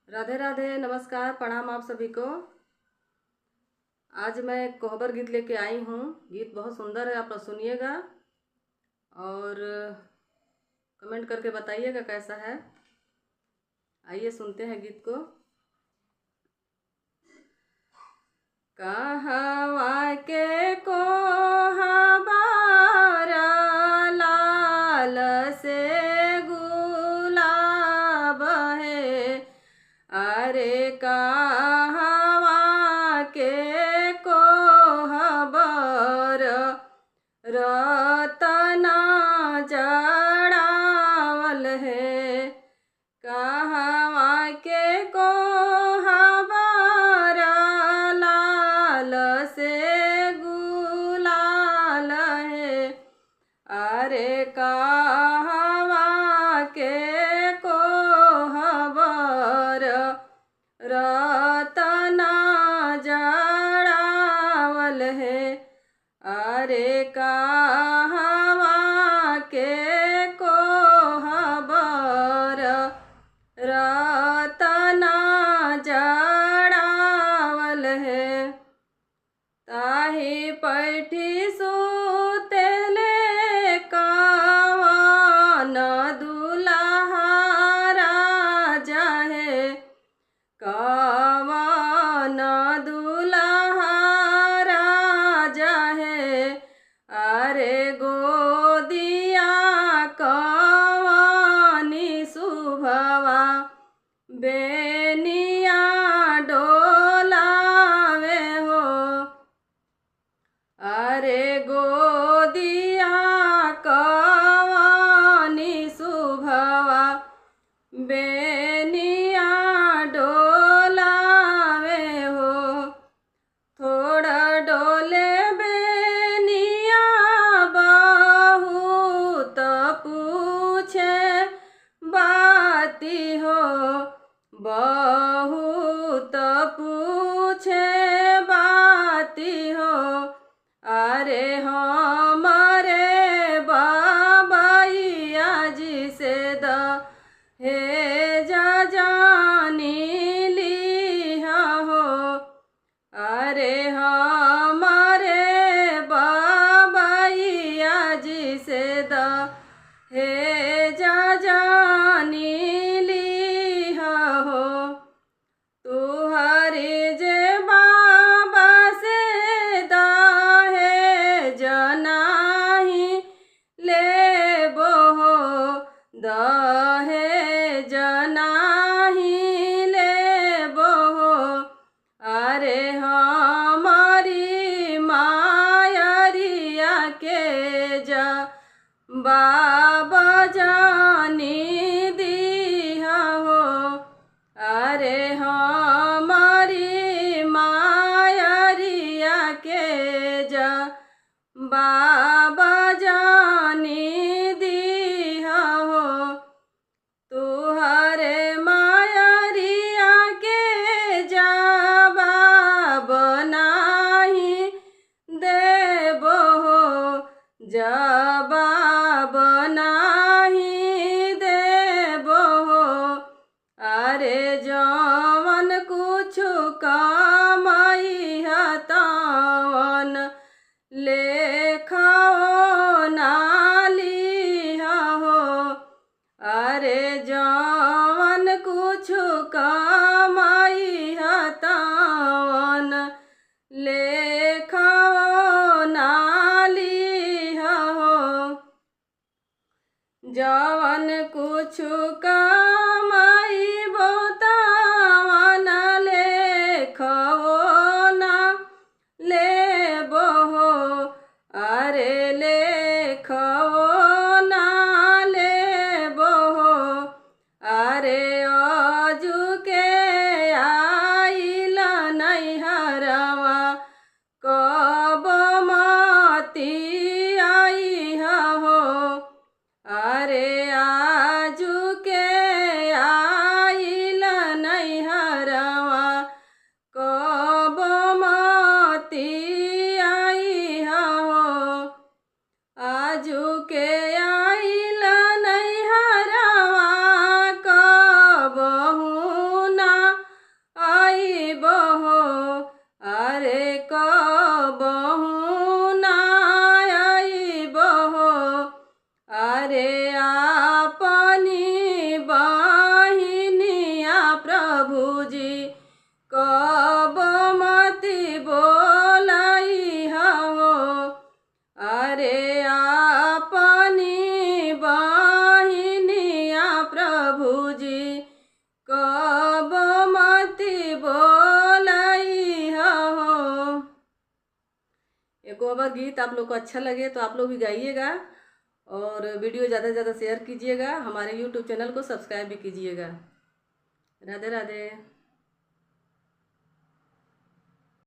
राधे राधे, नमस्कार, प्रणाम आप सभी को। आज मैं एक कोहबर गीत लेके आई हूँ। गीत बहुत सुंदर है, आप लोग सुनिएगा और कमेंट करके बताइएगा कैसा है। आइए सुनते हैं गीत को। कहवा के कोहबर लाल से गुलाब है, अरे कहवा के कोहबर रतना जड़ावल है। कहवा के कोहबर लाल से गुलाल है, अरे कहवा के कोहबर रतना जड़ावल है, अरे कहवा के कोहबर रतना जड़ावल है। ताही पैठी सुतेले कवन दुल्हा राजा है, कवन दुल्हा राजा है, अरे गोदिया कवनी शुभवा बेनिया डोलावे हो, अरे गोदिया कवनी शुभवा बेनिया डोलावे हो। थोड़ा डोले बेनिया बहुत पूछे बाती हो, बहुत पूछे बाती हो, अरे हमारे बाबैया जी से हे जानी लिया हो, अरे हमारे बाबैया जी से हे जानी लिया हो। तुहरी जे बाबा से हे जनाही ले बोहो, दहे जनाही ले बोहो, अरे हमारी मायरिया के जा बाबा जानी दिया हो, अरे हमारी मायरिया के जा बाबा जानी दिया हो। तुहरे मायरिया के जवाब नाही देबो हो, जवाब नाही देबो हो, अरे जवन कुछ कमाई तवन लेखाओ नालिया हो, अरे जवन कुछ कमाई तवन लेखाओ नालिया हो। जवन कुछ कमाई तवन लेखाओ ना लेबो हो, अरे लेखाओ ना लेबो हो, अरे अजू के आइल नैहरवा कब मती आई हो, अरे आजू के कोवर गीत आप लोग को अच्छा लगे तो आप लोग भी गाइएगा और वीडियो ज़्यादा से ज़्यादा शेयर कीजिएगा। हमारे यूट्यूब चैनल को सब्सक्राइब भी कीजिएगा। राधे राधे।